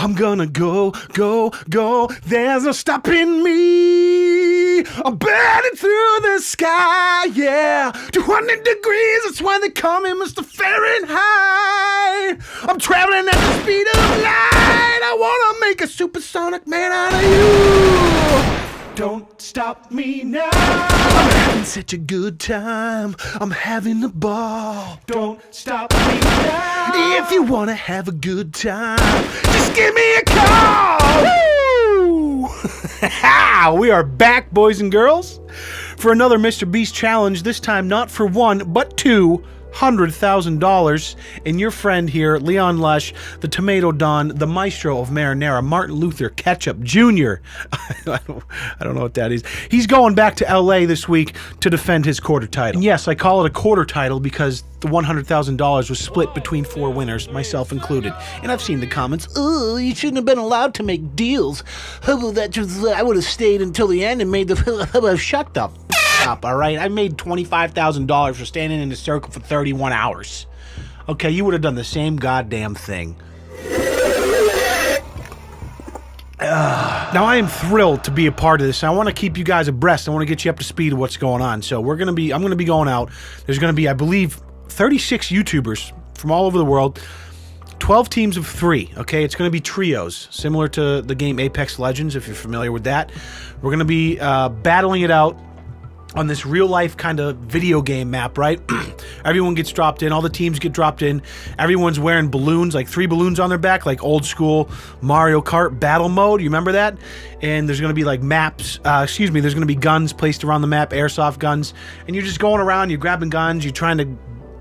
I'm gonna go, go, go. There's no stopping me. I'm burning through the sky, yeah. 200 degrees, that's why they call me Mr. Fahrenheit. I'm traveling at the speed of light. I wanna make a supersonic man out of you. Don't stop me now. I'm having such a good time. I'm having a ball. Don't stop me now. If you wanna have a good time, just give me a call. Woo! We are back, boys and girls, for another Mr. Beast challenge. This time not for one, but $200,000. And your friend here, Leon Lush, the Tomato Don, the Maestro of Marinara, Martin Luther Ketchup Jr. I don't know what that is. He's going back to LA this week to defend his quarter title. And yes, I call it a quarter title because the $100,000 was split between 4 winners, myself included. And I've seen the comments, oh, you shouldn't have been allowed to make deals. I would have stayed until the end and made the... Shut the up, all right? I made $25,000 for standing in a circle for 31 hours. Okay, you would have done the same goddamn thing. Now, I am thrilled to be a part of this. I want to keep you guys abreast. I want to get you up to speed of what's going on. So I'm going to be going out. There's going to be, I believe, 36 YouTubers from all over the world. 12 teams of 3, okay? It's going to be trios, similar to the game Apex Legends, if you're familiar with that. We're going to be battling it out on this real-life kind of video game map, right? Everyone gets dropped in. All the teams get dropped in. Everyone's wearing balloons, like 3 balloons on their back, like old-school Mario Kart battle mode. You remember that? And there's going to be, like, maps. There's going to be guns placed around the map, airsoft guns. And you're just going around, you're grabbing guns, you're trying to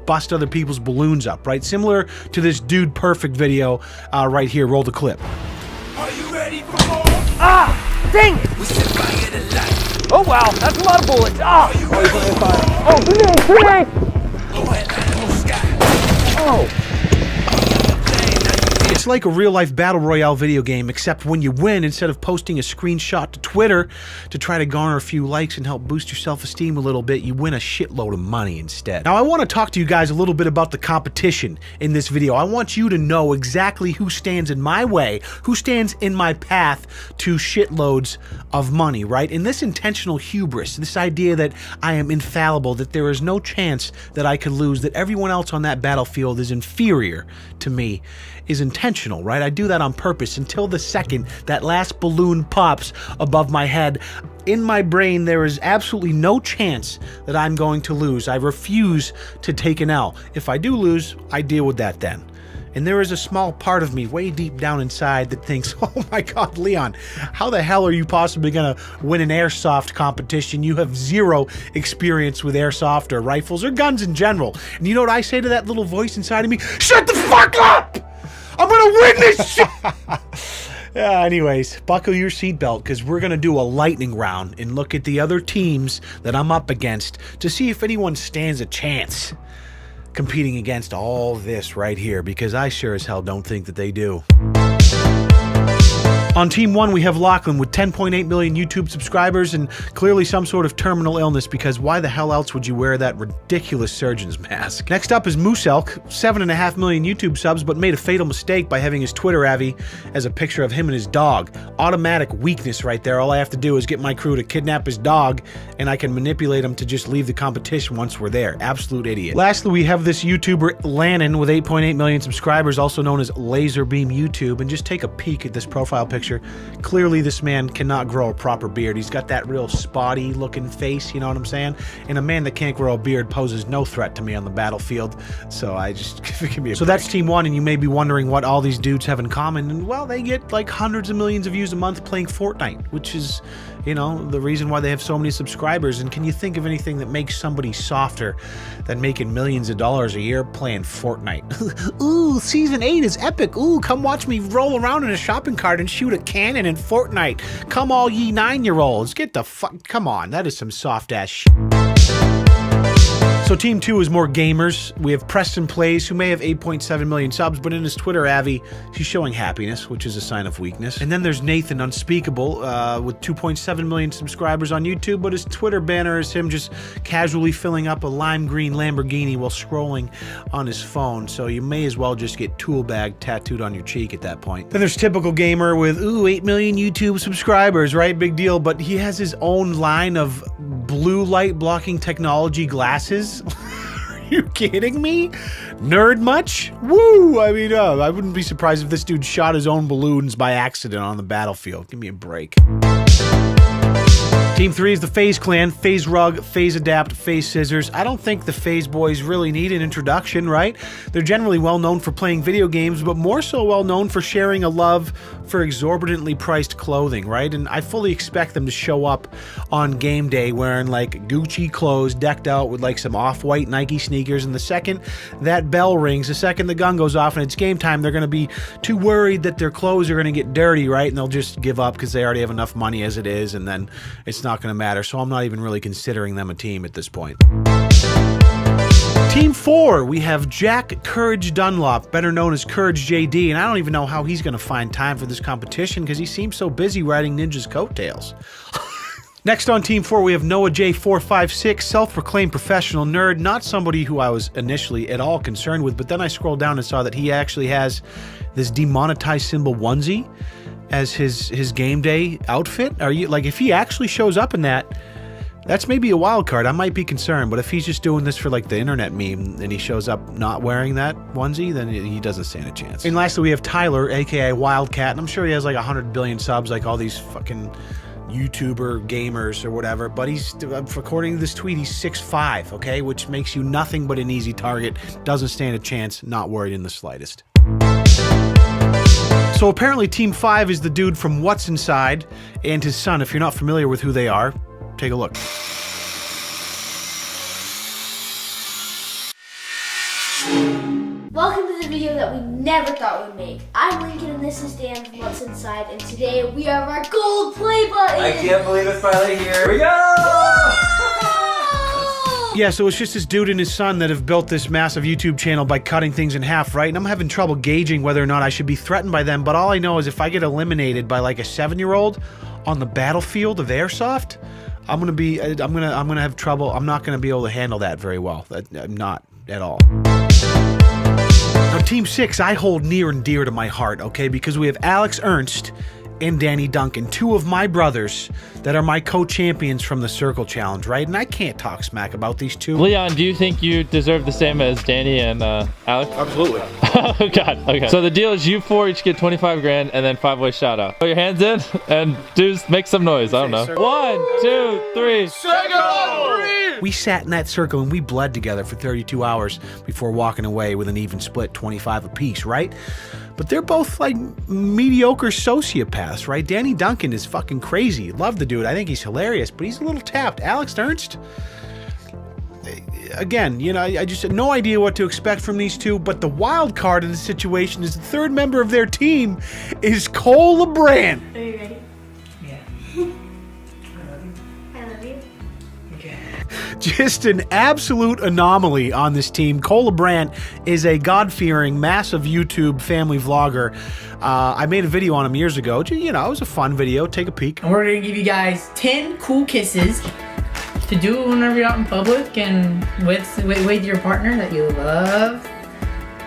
bust other people's balloons up, right? Similar to this Dude Perfect video right here. Roll the clip. Are you ready for more? Ah! Dang it! We set fire to life. Oh wow, that's a lot of bullets. Ah! Are you ready for more? Oh, grenade! Oh, at the sky. Oh! It's like a real-life Battle Royale video game, except when you win, instead of posting a screenshot to Twitter to try to garner a few likes and help boost your self-esteem a little bit, you win a shitload of money instead. Now, I want to talk to you guys a little bit about the competition in this video. I want you to know exactly who stands in my way, who stands in my path to shitloads of money, right? And this intentional hubris, this idea that I am infallible, that there is no chance that I could lose, that everyone else on that battlefield is inferior to me, is intentional, right? I do that on purpose until the second that last balloon pops above my head. In my brain, there is absolutely no chance that I'm going to lose. I refuse to take an L. If I do lose, I deal with that then. And there is a small part of me way deep down inside that thinks, oh my God, Leon, how the hell are you possibly gonna win an airsoft competition? You have 0 experience with airsoft or rifles or guns in general. And you know what I say to that little voice inside of me? Shut the fuck up! I'm gonna win this shit! Anyways, buckle your seatbelt because we're gonna do a lightning round and look at the other teams that I'm up against to see if anyone stands a chance competing against all this right here, because I sure as hell don't think that they do. On Team 1, we have Lachlan with 10.8 million YouTube subscribers and clearly some sort of terminal illness, because why the hell else would you wear that ridiculous surgeon's mask? Next up is Moose Elk, 7.5 million YouTube subs, but made a fatal mistake by having his Twitter avvy as a picture of him and his dog. Automatic weakness right there. All I have to do is get my crew to kidnap his dog, and I can manipulate him to just leave the competition once we're there. Absolute idiot. Lastly, we have this YouTuber, Lannon, with 8.8 million subscribers, also known as Laserbeam YouTube, and just take a peek at this profile picture. Clearly this man cannot grow a proper beard. He's got that real spotty looking face, you know what I'm saying? And a man that can't grow a beard poses no threat to me on the battlefield. So I just give me a break. So that's Team 1, and you may be wondering what all these dudes have in common. And well, they get like hundreds of millions of views a month playing Fortnite, which is, you know, the reason why they have so many subscribers. And can you think of anything that makes somebody softer than making millions of dollars a year playing Fortnite? Ooh, Season 8 is epic. Ooh, come watch me roll around in a shopping cart and shoot a cannon in Fortnite. Come all ye 9-year-olds. Get the fuck... Come on, that is some soft-ass shit. So Team 2 is more gamers. We have Preston Plays, who may have 8.7 million subs, but in his Twitter Avi, he's showing happiness, which is a sign of weakness. And then there's Nathan Unspeakable, with 2.7 million subscribers on YouTube, but his Twitter banner is him just casually filling up a lime green Lamborghini while scrolling on his phone, so you may as well just get tool bag tattooed on your cheek at that point. Then there's Typical Gamer with, 8 million YouTube subscribers, right? Big deal, but he has his own line of blue light blocking technology glasses. Are you kidding me? Nerd much? Woo! I mean, I wouldn't be surprised if this dude shot his own balloons by accident on the battlefield. Give me a break. Team 3 is the FaZe Clan, FaZe Rug, FaZe Adapt, FaZe Scissors. I don't think the FaZe boys really need an introduction, right? They're generally well known for playing video games, but more so well known for sharing a love for exorbitantly priced clothing, right? And I fully expect them to show up on game day wearing like Gucci clothes, decked out with like some off-white Nike sneakers, and the second that bell rings, the second the gun goes off and it's game time, they're going to be too worried that their clothes are going to get dirty, right? And they'll just give up because they already have enough money as it is, and then it's not going to matter. So I'm not even really considering them a team at this point. Team 4, we have Jack Courage Dunlop, better known as Courage JD, and I don't even know how he's going to find time for this competition because he seems so busy riding Ninja's coattails. Next on Team 4, we have Noah J456, self-proclaimed professional nerd, not somebody who I was initially at all concerned with, but then I scrolled down and saw that he actually has this demonetized symbol onesie as his game day outfit. Are you, like, if he actually shows up in that, that's maybe a wild card. I might be concerned, but if he's just doing this for like the internet meme and he shows up not wearing that onesie, then he doesn't stand a chance. And lastly, we have Tyler, aka Wildcat, and I'm sure he has like 100 billion subs like all these fucking YouTuber gamers or whatever, but he's, according to this tweet, he's 6'5", okay, which makes you nothing but an easy target. Doesn't stand a chance, not worried in the slightest. So apparently Team 5 is the dude from What's Inside and his son. If you're not familiar with who they are, take a look. Welcome to the video that we never thought we'd make. I'm Lincoln and this is Dan from What's Inside, and today we have our gold play button! I can't believe it's finally here. Here we go! Yeah, so it's just this dude and his son that have built this massive YouTube channel by cutting things in half, right? And I'm having trouble gauging whether or not I should be threatened by them, but all I know is if I get eliminated by like a 7-year-old on the battlefield of airsoft, I'm gonna have trouble. I'm not gonna be able to handle that very well. I'm not at all. Now, Team 6, I hold near and dear to my heart, okay? Because we have Alex Ernst and Danny Duncan, two of my brothers that are my co-champions from the Circle Challenge, right? And I can't talk smack about these two. Leon, do you think you deserve the same as Danny and Alex? Absolutely. Oh God, okay. So the deal is you 4 each get 25 grand and then 5-way shout out. Put your hands in and dudes make some noise, I don't know. 1, 2, 3. We sat in that circle and we bled together for 32 hours before walking away with an even split 25 apiece, right? But they're both like mediocre sociopaths, right? Danny Duncan is fucking crazy. Love the dude. I think he's hilarious, but he's a little tapped. Alex Ernst, again, you know, I just had no idea what to expect from these two, but the wild card of the situation is the third member of their team is Cole LeBrand. Are you ready? Yeah. I love you. Okay. Just an absolute anomaly on this team. Cole LeBrand is a God-fearing, massive YouTube family vlogger. I made a video on him years ago. You know, it was a fun video. Take a peek. And we're gonna give you guys 10 cool kisses to do whenever you're out in public and with your partner that you love.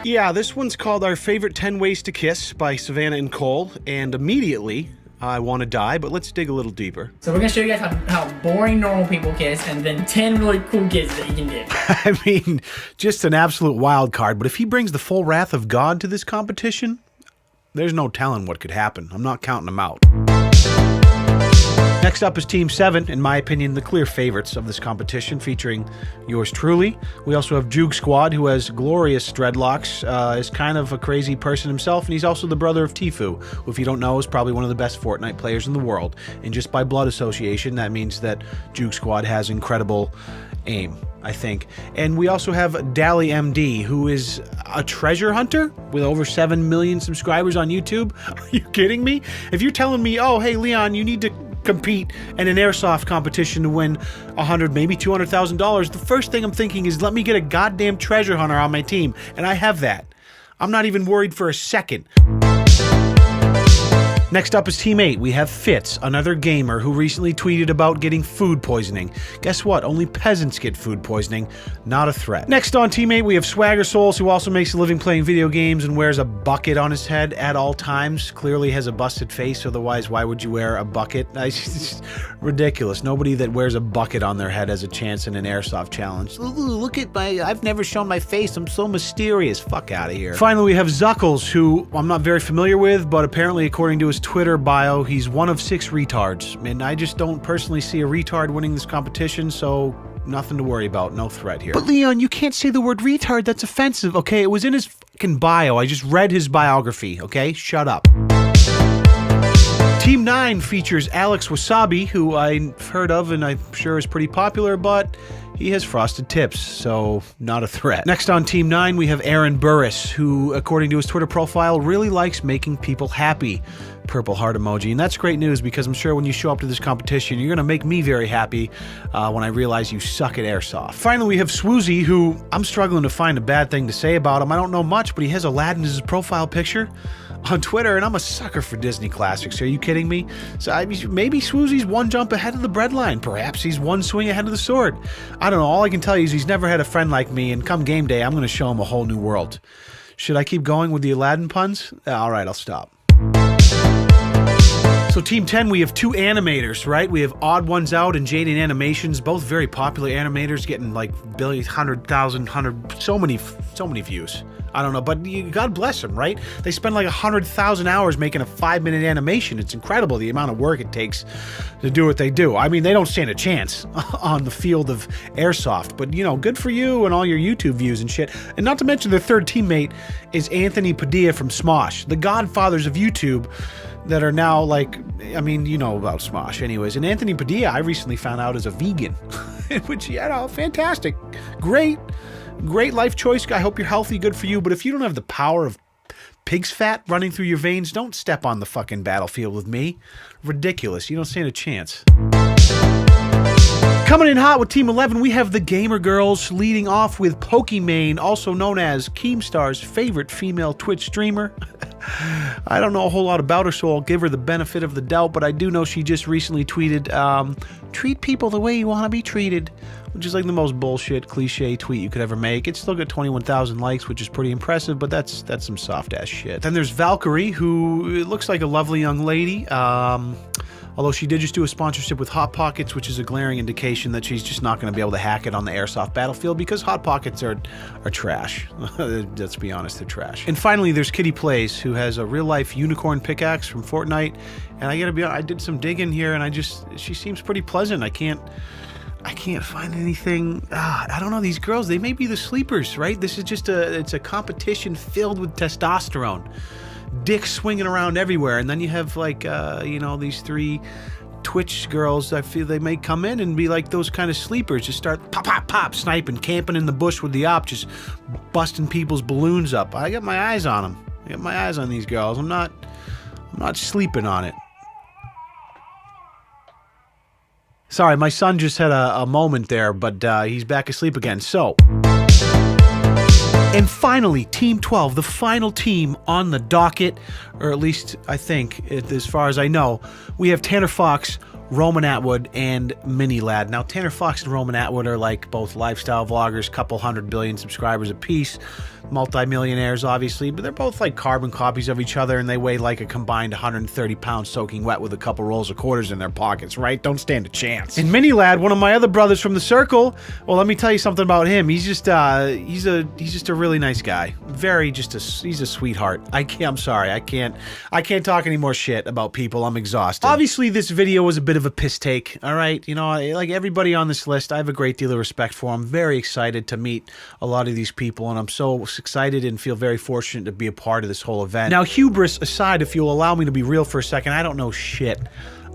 Yeah, this one's called Our Favorite 10 Ways to Kiss by Savannah and Cole, and immediately I want to die, but let's dig a little deeper. So we're gonna show you guys how boring normal people kiss and then 10 really cool kisses that you can do. I mean, just an absolute wild card, but if he brings the full wrath of God to this competition, there's no telling what could happen. I'm not counting him out. Next up is Team 7, in my opinion, the clear favorites of this competition, featuring yours truly. We also have Juke Squad, who has glorious dreadlocks, is kind of a crazy person himself, and he's also the brother of Tfue, who, if you don't know, is probably one of the best Fortnite players in the world. And just by blood association, that means that Juke Squad has incredible aim, I think. And we also have Dally MD, who is a treasure hunter with over 7 million subscribers on YouTube. Are you kidding me? If you're telling me, oh, hey, Leon, you need to compete in an airsoft competition to win $100,000, maybe $200,000, the first thing I'm thinking is let me get a goddamn treasure hunter on my team, and I have that. I'm not even worried for a second. Next up is Team 8. We have Fitz, another gamer who recently tweeted about getting food poisoning. Guess what? Only peasants get food poisoning, not a threat. Next on Team 8, we have Swagger Souls, who also makes a living playing video games and wears a bucket on his head at all times. Clearly has a busted face, otherwise why would you wear a bucket? It's ridiculous. Nobody that wears a bucket on their head has a chance in an airsoft challenge. Ooh, look at my, I've never shown my face, I'm so mysterious. Fuck out of here. Finally, we have Zuckles, who I'm not very familiar with, but apparently according to his Twitter bio, he's one of 6 retards, and I just don't personally see a retard winning this competition, so nothing to worry about, no threat here. But Leon, you can't say the word retard, that's offensive, okay? It was in his fucking bio, I just read his biography, okay? Shut up. Team 9 features Alex Wasabi, who I've heard of and I'm sure is pretty popular, but he has frosted tips, so not a threat. Next on Team 9, we have Aaron Burris, who, according to his Twitter profile, really likes making people happy. Purple heart emoji, and that's great news because I'm sure when you show up to this competition, you're gonna make me very happy when I realize you suck at airsoft. Finally, we have Swoozy, who I'm struggling to find a bad thing to say about him. I don't know much, but he has Aladdin as his profile picture on Twitter, and I'm a sucker for Disney classics. Are you kidding me? So maybe Swoozy's one jump ahead of the breadline. Perhaps he's one swing ahead of the sword. I don't know. All I can tell you is he's never had a friend like me, and come game day, I'm going to show him a whole new world. Should I keep going with the Aladdin puns? All right, I'll stop. So Team 10, we have 2 animators, right? We have Odd Ones Out and Jaden Animations, both very popular animators, getting like 100,000, so many views. I don't know, but God bless them, right? They spend like 100,000 hours making a 5-minute animation. It's incredible the amount of work it takes to do what they do. I mean, they don't stand a chance on the field of airsoft, but you know, good for you and all your YouTube views and shit. And not to mention their third teammate is Anthony Padilla from Smosh, the godfathers of YouTube that are now like, I mean, you know about Smosh anyways. And Anthony Padilla, I recently found out is a vegan, which, you know, fantastic. Great life choice. I hope you're healthy, good for you. But if you don't have the power of pig's fat running through your veins, don't step on the fucking battlefield with me. Ridiculous. You don't stand a chance. Coming in hot with Team 11, we have the Gamer Girls, leading off with Pokimane, also known as Keemstar's favorite female Twitch streamer. I don't know a whole lot about her, so I'll give her the benefit of the doubt, but I do know she just recently tweeted, treat people the way you want to be treated, which is like the most bullshit, cliche tweet you could ever make. It's still got 21,000 likes, which is pretty impressive, but that's some soft-ass shit. Then there's Valkyrie, who looks like a lovely young lady, although she did just do a sponsorship with Hot Pockets, which is a glaring indication that she's just not going to be able to hack it on the airsoft battlefield because Hot Pockets are trash. Let's be honest, they're trash. And finally, there's Kitty Plays, who has a real-life unicorn pickaxe from Fortnite. And I gotta be honest, I did some digging here, and she seems pretty pleasant. I can't find anything. I don't know, these girls, they may be the sleepers, right? This is just it's a competition filled with testosterone. Dicks swinging around everywhere, and then you have like you know, these 3 Twitch girls. I feel they may come in and be like those kind of sleepers, just start pop sniping, camping in the bush with the op, just busting people's balloons up. I got my eyes on them. I got my eyes on these girls. I'm not sleeping on it. Sorry, my son just had a moment there, but he's back asleep again. So. And finally, Team 12, the final team on the docket, or at least I think, as far as I know, we have Tanner Fox, Roman Atwood, and Mini Lad. Now, Tanner Fox and Roman Atwood are like both lifestyle vloggers, couple 100 billion subscribers apiece, multi-millionaires, obviously, but they're both like carbon copies of each other, and they weigh like a combined 130 pounds soaking wet with a couple rolls of quarters in their pockets, right? Don't stand a chance. And Mini Lad, one of my other brothers from the circle, well, let me tell you something about him. He's just he's just a really nice guy. He's a sweetheart. I'm sorry, I can't talk any more shit about people. I'm exhausted. Obviously, this video was a bit of a piss take, all right? You know, like everybody on this list, I have a great deal of respect for. I'm very excited to meet a lot of these people, and I'm so excited and feel very fortunate to be a part of this whole event. Now, hubris aside, if you'll allow me to be real for a second, I don't know shit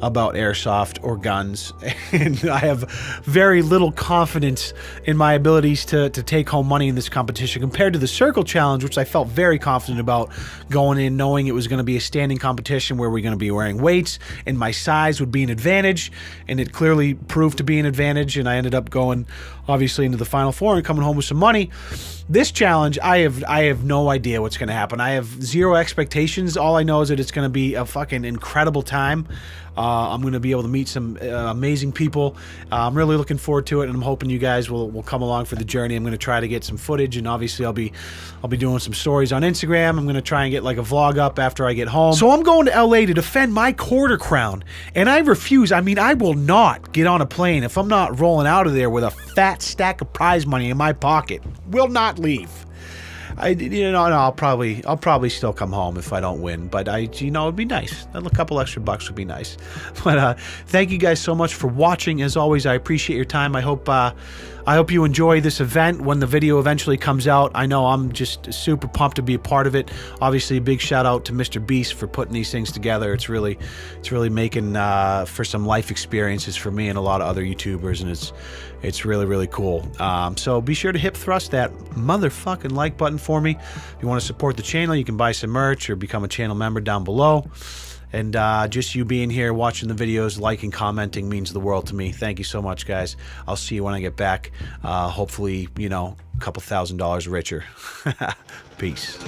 about airsoft or guns, and I have very little confidence in my abilities to take home money in this competition compared to the circle challenge, which I felt very confident about going in, knowing it was going to be a standing competition where we're going to be wearing weights and my size would be an advantage, and it clearly proved to be an advantage, and I ended up going obviously into the final four and coming home with some money. This challenge, I have no idea what's going to happen. I have zero expectations. All I know is that it's going to be a fucking incredible time. I'm going to be able to meet some amazing people. I'm really looking forward to it, and I'm hoping you guys will come along for the journey. I'm going to try to get some footage, and obviously I'll be doing some stories on Instagram. I'm going to try and get like a vlog up after I get home. So I'm going to LA to defend my quarter crown, and I refuse. I mean, I will not get on a plane if I'm not rolling out of there with a fat stack of prize money in my pocket. Will not leave. I'll probably still come home if I don't win, but it'd be nice. A couple extra bucks would be nice. But thank you guys so much for watching. As always, I appreciate your time. I hope you enjoy this event when the video eventually comes out. I know I'm just super pumped to be a part of it. Obviously, a big shout out to Mr. Beast for putting these things together. It's really making for some life experiences for me and a lot of other YouTubers, and it's really, really cool. So be sure to hip thrust that motherfucking like button for me. If you want to support the channel, you can buy some merch or become a channel member down below. And just you being here, watching the videos, liking, commenting means the world to me. Thank you so much, guys. I'll see you when I get back. Hopefully, a couple $1,000s richer. Peace.